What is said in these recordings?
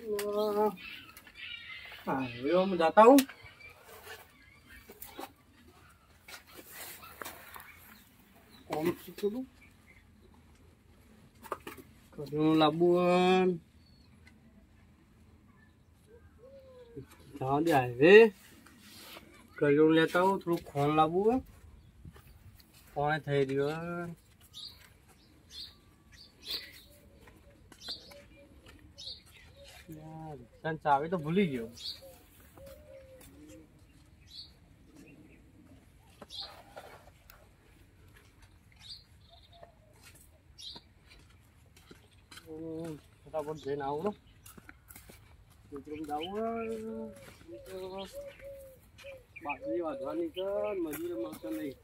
हाँ मैं जाता हूँ। कौन सी चलूं? करूँ लाबुआन। जहाँ दे आए वे। करूँ लेता हूँ थोड़ा खोल लाबुआ। कौन है थे दियो? यार चाबी तो भूल ही गयो। फटाफट जઈને આવું ને મિત્રો જાવું બાજરી વાઢવાની છે મજૂર મળશે નહીં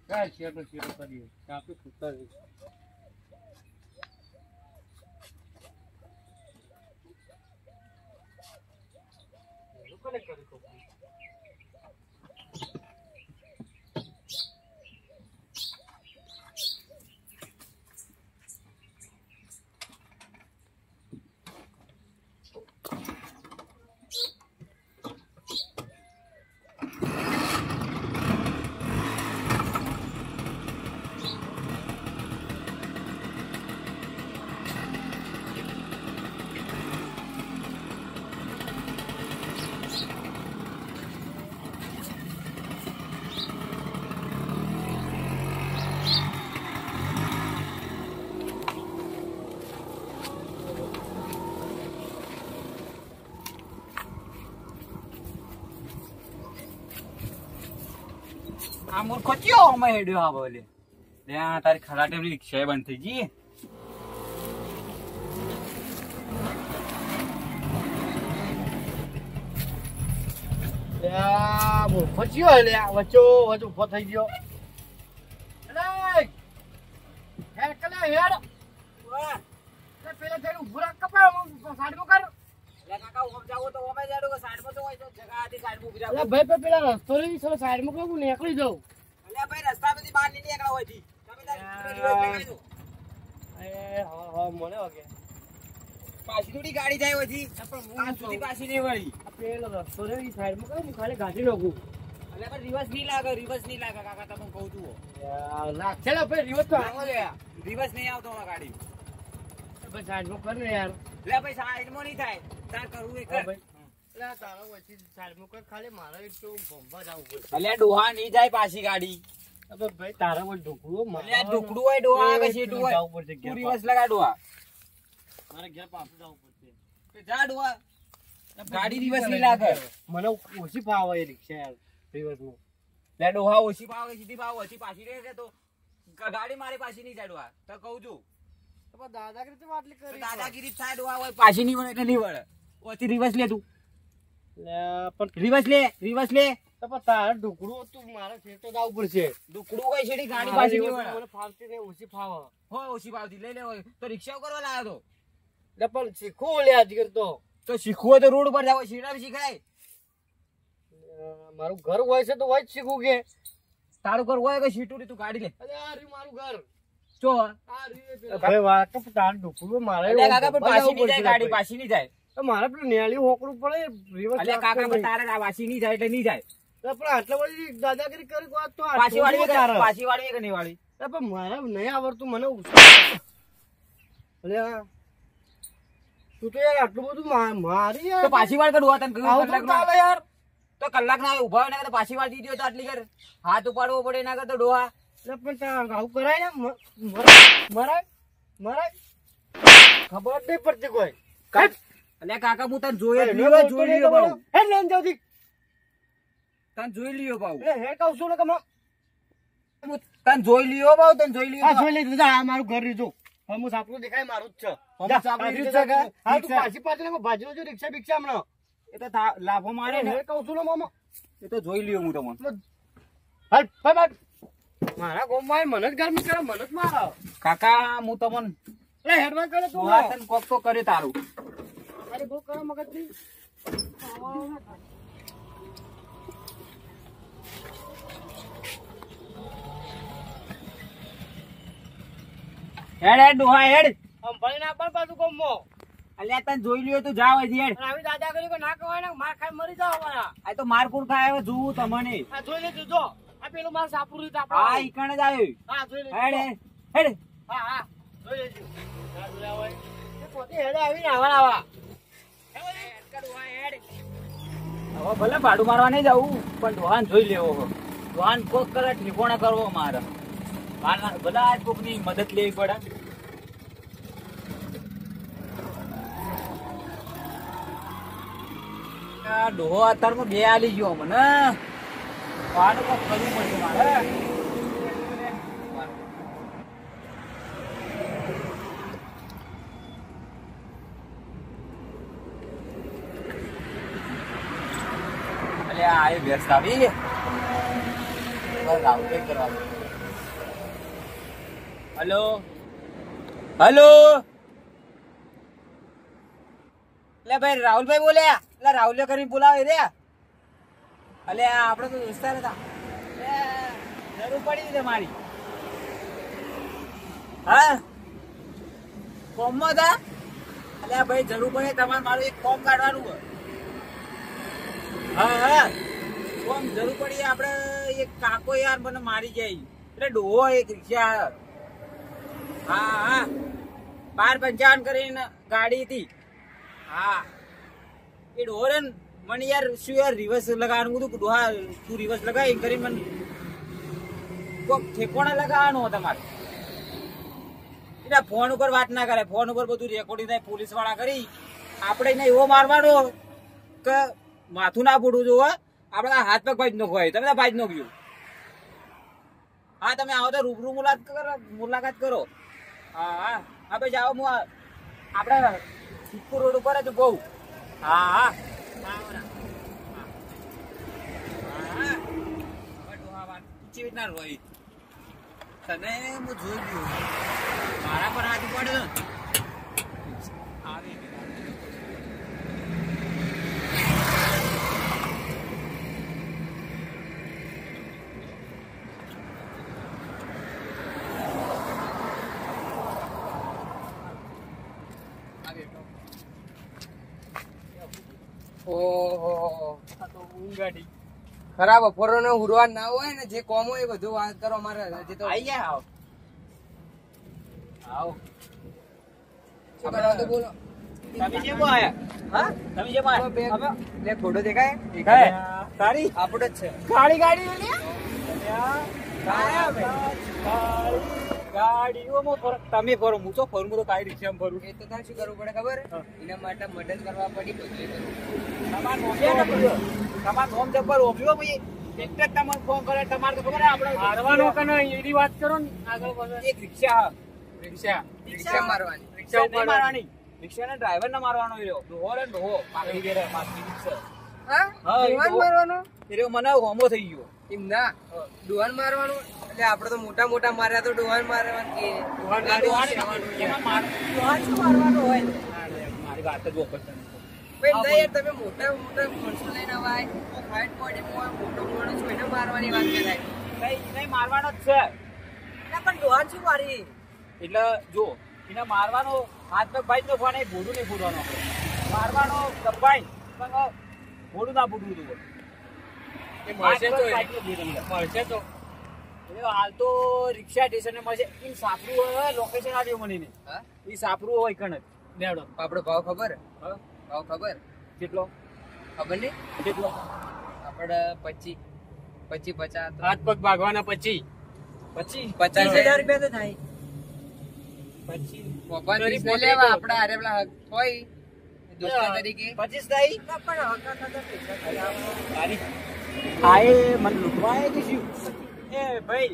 કાંઈ શેરો કરીએ કાપી ખૂટતા રહીશ લોકોને કરી કહું આ મૂર્ખો કયો અમે હેડ્યો આ બોલે લે આ તારી ખરાટે રિક્ષા બંધ થઈ ગઈ લે આ મૂર્ખો કયો લે વચો ઉભો થઈ ગયો લે હેડ કલે હેડ વાહ તે પેલા તેરું ભૂરા કપા સાઈડમાં કર લે કાકા ઓમ જાવો તો ઓમે જાડો કે સાઈડમાં તો હોય તો જગા આધી સાઈડમાં ઉભી રાખ લે ભાઈ પેલા રસ્તો રે ચલો સાઈડમાં કોક નીકળી જાવ અલે ભાઈ રસ્તા માંથી બહાર ની નીકળા હોય જી તમે તારી દિવસ એ હા મને વાગે પાછી થોડી ગાડી જાય હોય જી પણ આ સુધી પાછી નહીં વળી આ પેલો રસ્તો રે ઈ સાઈડમાં કર હું ખાલી ગાડી નાખું અલે પણ રિવર્સ નહીં લાગે કાકા તમે કહું છું યાર લાગશે લે ભાઈ રિવર્સ તો આવો લે રિવર્સ નહીં આવતો આ ગાડી ભાઈ સાઈડમાં કર ને યાર લે ભાઈ સાઈડમાં નહીં થાય તાર કરવું એ કર ભાઈ લે તારો વચ્ચે સાઈડમાં કર ખાલી મારે એક તો ભંભા જાવું પડશે અલે ડોહા નહીં જાય પાછી ગાડી અબે ભાઈ તારા વચ્ચે ઢોકળું અલે ઢોકળું હોય ડોહા કે સીટું હોય જાવું પડશે તું રિવર્સ લગા ડોહા મારે ઘર પાછું જાવું પડશે તે જા ડોહા ગાડી રિવર્સ નહીં લાગે મને ઓછી ભાવ એ રિક્ષા યાર રિવર્સમાં લે ડોહા ઓછી ભાવ સીધી ભાવ ઓછી પાછી રહે તો ગાડી મારી પાછી નહીં જાય ડોહા તો કહું છું દાદાગીરી તો આટલી કરી દાદાગીરી થાય ડોહા હોય પાછી નહીં વળે એટલે નહીં વળે ઓછી રિવર્સ લે તું પણ રિવર્સ લે તો પણ તારે ઢુકડું તું મારે ફેર તો જાવું પડશે ઢુકડું હોય છે ગાડી પાછી નહીં વળે મને ફાવતી ને ઓછી ફાવ હોય ઓછી ફાવતી લઈ લે હોય તો રિક્ષા કરવા લાવ્યો તો એટલે પણ શીખવું લે આજગર તો શીખવું હોય તો રોડ પર જાવ સીડા શીખાય મારું ઘર હોય છે તો હોય જ શીખવું કે તારું ઘર હોય કે સીટું તું ગાડી લે અરે આ રી મારું ઘર ચો ભાઈ વાત તો તાર ઢુકડું મારે કાકા પણ પાછી નહીં જાય ગાડી પાછી નહીં જાય તો મારે પેલું નેળી હોકડું પડે રિવર્સ અલે કાકા પણ તારે આ પાછી નહીં જાય એટલે નહીં જાય તો પણ આટલા બધી દાદાગીરી કરી વાત તો પાછી વાળી કે નહીં વાળી તો પણ મારે નહીં આવડતું મને અલે તું તો યાર આટલું બધું મારી યાર તો પાછી વાળ કડવા તને કલાક ના યાર તો કલાક ના ઉભા ને પાછી વાળ દીધી તો આટલી કર હાથ ઉપાડવો પડે ના કરતો ડોહા પણ આવું કરાય ને મરાય ખબર નહીં પડતી કોઈ અલે કાકા હું તને જોઈ લ્યો પાઉ હે લઈને જાવ દી તને જોઈ લ્યો પાઉ હે કહું છું ને કે તને જોઈ લ્યો પાઉ જોઈ લીધું આ મારું ઘર રીજો હું સાપડું દેખાય મારું જ છે હા તું પાછી પાછી ભાજ્યો છો રિક્ષા બિક્ષા હમણાં એ તો લાભો મારે ને કહું છું ને મામા એ તો જોઈ લ્યો હું તમને હાલ મારા ગોમમાં મને જ ગરમી કરે મને જ મારા કાકા હું તમને હેડવા કરે તું તને કોક તો કરે તારું અરે બહુ કરો મગજ થી હેડ હેડ ડોહા હેડ. આમ ભણી ના પણ પાછું કોમો અલ્યા તને જોઈ લ્યો તું જાવ હજી હેડ. અને આવી દાદા કરી કે ના કહેવાય ને માર ખાઈ મરી જાવ અમારા. આ તો મારપુર ખાય હવે જોવું તમને. આ જોઈ લેજો જો આ પેલું માર સાપુર રીત હા આપડા. ઈકણ જ આવ્યું. હા જોઈ લેજો. હેડ હેડ હેડ. હા હા જોઈ લેજો. ના જોયા હોય એ પોતે હેડે આવીને આવા હવે ભલે ભાડું મારવા નહીં જવું પણ ડોહાન જોઈ લેવો. ડોહાન કોક કરે ઠેકોણા કરવો મારે. ભલે આજ કોકની મદદ લેવી પડે. આ ડોહો અત્યારમાં બે આલી ગયો મને. ભાડું કોક કરવું પડશે મારે. આ વ્યસ્ત આવી હલો હલો એટલે ભાઈ રાહુલભાઈ બોલ્યા. એટલે રાહુલ કરીને બોલાવે રે. એટલે આપડે તો દોસ્તાર હતા. જરૂર પડી છે મારી. હા ફોર્મમાં હતા. એટલે ભાઈ જરૂર પડે તમારે મારું એક ફોર્મ કાઢવાનું હોય. હા હા કોમ જરૂર પડી. આપડે એક કાકો યાર મને મારી જાય એટલે ડોહો એક રિક્ષા. હા હા 1255 કરીને ગાડી હતી. હા એ ડોહો રે મને યાર શું યાર રિવર્સ લગાવવાનું હતું. ડોહા તું રિવર્સ લગાવી કરી મને કોક ઠેકોણા લગાવવાનો તમારે. એટલે ફોન ઉપર વાત ના કરે. ફોન ઉપર બધું રેકોર્ડિંગ થાય. પોલીસ વાળા કરી આપણે એને એવો મારવાનો કે માથું ના ફૂટવું જોવે. આપડે હાથ પગ ભાઈ નો ખોય. તમે ભાઈ નો ગયું. હા તમે આવો તો રૂબરૂ મુલાકાત કરો. હા હા હા ભાઈ જાઓ. હું આપડે સિદ્ધપુર રોડ ઉપર જ બહુ. હા હા ના રોહિત તને હું જોઈ ગયું. મારા પર હાથ પડ્યો આવી ખરાબ બપોરો નો ઉરવા ના હોય ને જે કોમ હોય એ બધું વાત કરો. મારે હજી તો આઈ ગયા. આવો શું કરવા તો બોલો. તમે જેમ આયા. હા તમે જેમ આયા. લે ફોટો દેખાય તારી આપડે જ છે. કાળી ગાડી ગાડીઓમાં ફરક તમે ફરો. હું તો ફરું. હું તો કાળી રિક્ષામાં ફરું. એ તો તારે શું કરવું પડે ખબર એના માટે મદદ કરવા પડી. તમારું નોમ જબ્બર ઓપ્યો ભાઈ. એટલે જ તમને ફોન કરે. તમારે તો ખબર આપણે મારવાનો કે નહીં એની વાત કરો ને આગળ વધો. એક રિક્ષા રિક્ષા મારવાની. રિક્ષા નહીં મારવાની. રિક્ષાના ડ્રાઈવર ને મારવાનો રહ્યો. ડોહો રે ડોહો પાકડી ગયો પાકડી રિક્ષા. હા હા, એ દુવાન તો- મારવાનો એ રહ્યો મને હોમો થઈ ગયો. એમ ના દુવાન મારવાનું. એટલે આપડે તો મોટા મોટા માર્યા તો દુવાન મારવાનું કે એમાં ડોહાને શું મારવાનું હોય? મારી વાત જ વખત ભાઈ ના યાર તમે મોટા મોટા માણસો લઈને આવાય તો ફાઇટ બોડી મોટો માણસ હોય એને મારવાની વાત કરાય. નહીં મારવાનો જ છે. પણ દુવાન શું મારી એટલે જો એને મારવાનો હાથ પગ ભાઈ નો ફોન ભોડું નહીં ફૂટવાનો. મારવાનો દબાઈ પણ ભોડું ના ફૂટવું જોઈએ. મળશે તો હાથ પગ ભાઈ નો ફૂટે. મળશે તો એટલે હાલ તો રિક્ષા સ્ટેશન મળશે. એ સાપરું હોય લોકેશન આવ્યું મને નહીં. હા એ સાપરું હોય કણ જ લેડો આપડો ભાવ ખબર હા? ભાવ ખબર કેટલો ખબર નહીં કેટલો આપડે 25 50 હાથ પગ ભાગવાના પછી 50,000 રૂપિયા તો થાય. પછી પપ્પા લેવા આપડે હારે પેલા હક હોય દોસ્ત તરીકે 25 થઈ. પણ હકા ખાતા પૈસા તારી આ એ મને લૂંટવા આવ્યા કે શું? એ ભાઈ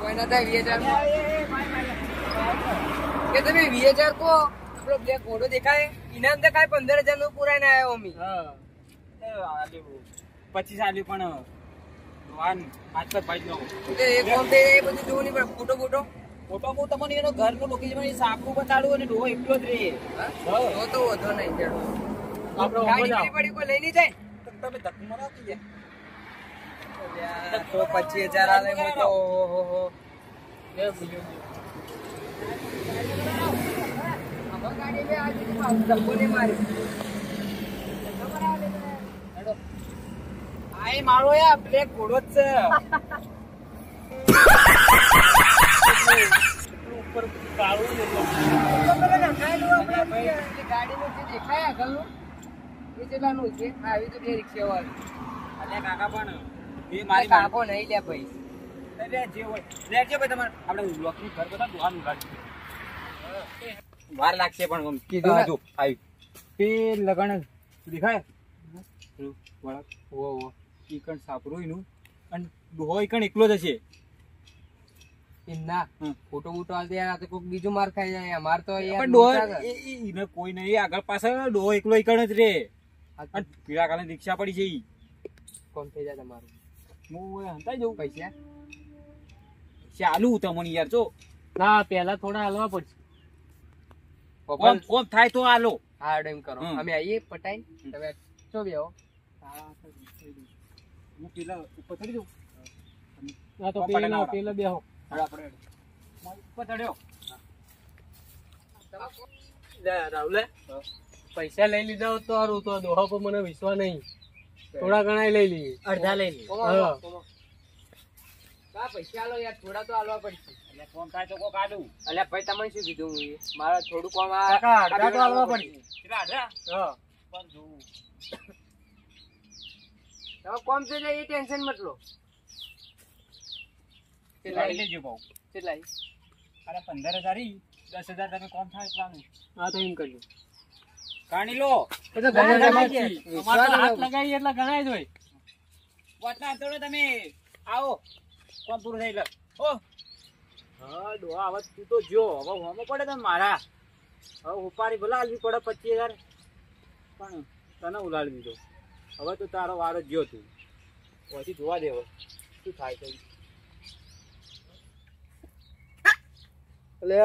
કોઈ ના થાય 20,000 કે તમે 20,000 કો આપણો બ્લેક ઘોડો દેખાય ઇનામ તો કાંઈ 15,000 નું પુરાઈને આવ્યો અમી. હા એ આલ્યું 25 આલ્યું પણ વાન હાથ પગ ભાઈ નો તો એ કોમ તે એ બધું જોવું નહીં પણ ફોટો ફોટો ફોટો હું તમને એનો ઘરનું લોકેશન સાપરું બતાડું અને ડોહો એકલો જ રહે. હા તો વધો નહીં ચડો આપણે ગાડી ઊભો પડી પડી કોઈ લઈ નહીં જાય તો તમે ધક્કો મારો કે યાર. તો 25,000 આલે હું તો ઓહો એ બીજું હવે ગાડી લે આજે ધક્કો ને મારી આ એ મારો યાર બ્લેક ઘોડો જ છે ઉપર કાળું ને ગાડીનું જે દેખાય આગળનું એ કેટલાનું છે આવી તો બે રિક્ષા વાળું અલ્યા કાકા પણ એ મારી કાકો નહીં લે ભાઈ લે જે હોય લેજો ભાઈ તમારે આપણે લોકનું ઘર બધા દુહાનું કાઢી વાર લાગશે પણ કીધું ને. જો આવી તે લગન દેખાય વળક ઓ ઈકણ સાપરું એનું અને દુહો ઈકણ એકલો જ હશે ના ફોટો બૂટો આલ દે યાર, તો કોક બીજું માર ખાઈ જાય અમાર તો યાર પણ ડોહો મોટા છે. એને કોઈ નહીં આગળ પાછળ ડોહો એકલો ઈકણ જ રે અને પીળા કાલે રિક્ષા પડી છે ઈ કોમ થઈ જાય તમારું હું હંતાઈ જઉં પૈસા ચાલુ તમને યાર જો ના પેલા થોડા હાલવા પડશે. કોમ કોમ થાય તો આલો હા એમ કરો હમ. અમે આવીએ પટાઈ તમે ચો બેહો હું પેલા ઉપર ચડી જાઉં ના તો કોમ પેલા પટાઈ પેલા બેહો. આપણે ઉપર ચડ્યો રાહુલે પૈસા લઈ લીધા હોત તો સારું, તો દોહા પર મને વિશ્વાસ નહીં. થોડા ઘણા લઈ લઈએ, અડધા લઈ લઈએ. હા. કા પૈસા આલો યાર, થોડા તો આલવા પડશે. એટલે કોમ થાય તો કોક આલું અલ્યા ભાઈ તમને શું કીધું હું મારા થોડું કોમ કાકા, અડધા તો આલવા પડશે. કેટલા આઢા હા. પણ જોવું તમે કોમ થઈ જાય એ ટેન્શન મત લો. લઈ લેજો ભાવ કેટલા અરે 15,000 ઈ 10,000 તમે કોમ થાય એટલાનું હા તો એમ કરજો. કાણી લો એ તો ઘણા ના, જમા ના, છે. ના. અમારે તો હાથ લગાવીએ એટલે ઘણાય જ હોય. વાટના અંતરે તમે આવો કોમ પૂરું થઈ ગયું ઓ હા ડોહા હવે તું તો જો હવે હોમો પડે તો મારા હવે ઉપાડી ભલા આલવી પડે 25,000 પણ તને ઉલાડી દીધો હવે તો તારો વારો જ્યો તું પછી જોવા દેવો શું થાય છે એટલે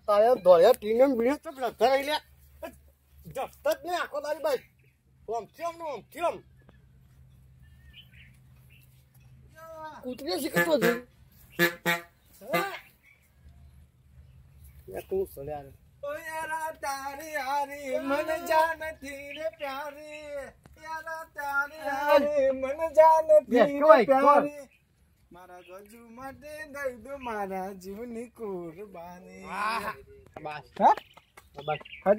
તારે ધોળિયા ટીંગમ બીડી તો લગતા રહી લે. જપત જ નહીં આખો તારી ભાઈ. આમ થયો ને આમ થયો. કૂતરી શીખતો છું. તું સળ્યા ઓ યારા તારી હારી મન જાનથી રે પ્યારી યારા તારી હારી મન જાનથી રે પ્યારી મારા ગજુ માટે દઈ દો મારા જીવની કુરબાની બસ. હા બસ. હજ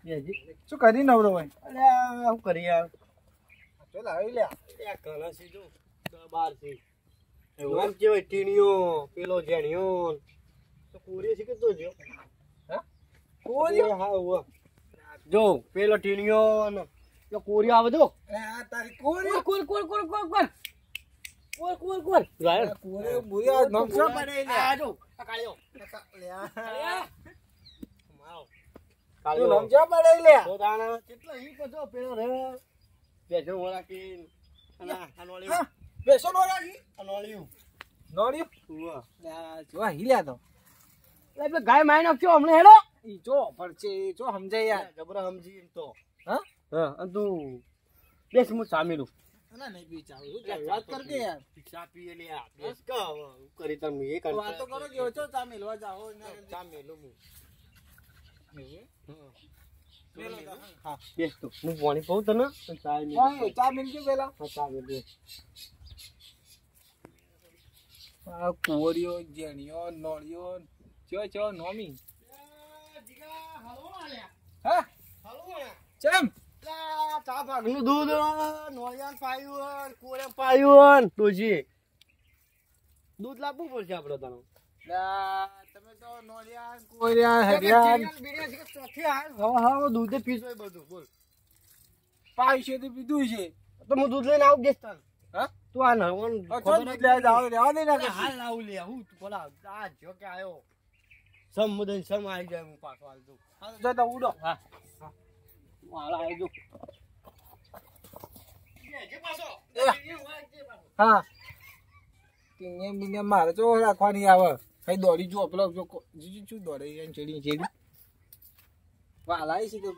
બેજી. શું કરી નવરો હોય અલ્યા શું કરી યાર. ચાલ આવી લે એ કણસી જો 12 છે. એમ કેવાય ટીણીઓ પેલો જેણીઓ તો કોરી શીખતો જો. હા કોરિયો? હા ઉવા. જો પેલો ટીણીઓ ને પેલો કોરિયો આવે જો. આ તારી કોરિયો કોર કોર કોર કોર કોર કોર કોર કોર રાય કોરિયો બુયા નમસો પડે લે આ જો આ કાળિયો મારો તું કાળિયો નમસો પડે લે તો તાણા કેટલા હી પજો પેલો રે બેજો ઓલા કે ના અનોળી બેસો નો રાખી અનોળી નોડ્યું ઉવા. જો હિલ્યા તો એટલે ગાય મારી નાખ્યો હમણે હેડો ઈ જો પડશે જો સમજાય યાર જબરા સમજી એમ તો. હા હા અને તું બેસ હું સામેલું ના નહીં પી ચાવ વાત કર કે યાર ચા પીએ લે આ બેસ કા હવે હું કરી તમે એ કર વાતો કરો કે ઓછો ચા મેલવા જાઓ સામેલું હું મેલો હા બેસ તું હું પાણી પાઉં તને અને ચા મેલ હા ચા મેલ કે પેલા હા ચા મેલ બેસ. આ કુવરિયો જેણિયો નોળિયો ચો ચો નોમી હા ચમ ચા ભાગનું દૂધ નોળિયાન પાયું કોરે પાયું ડોજી દૂધ લાવવું પડશે આપણે તને. તમે તો નોળિયા કુવરિયા હરિયા હા દૂધ પીસો બધું બોલ. પાય છે પીધું છે તો હું દૂધ લઈને આવું બેસ તાર. હા તું આ નવન લેવા દે ના હાલ લાવું લે હું બોલા આ જો કે આયો સમુદન સમ આવી જાય હું પાછો હાલ દઉં. જો તો ઉડો હા હું હાલ આવી દઉં. હા ટીંગે બીંગે મારે તો રાખવાની આવે કઈ દોડી જો પેલો જો જીજુ શું દોડે ચડી ચડી વાલા છે તો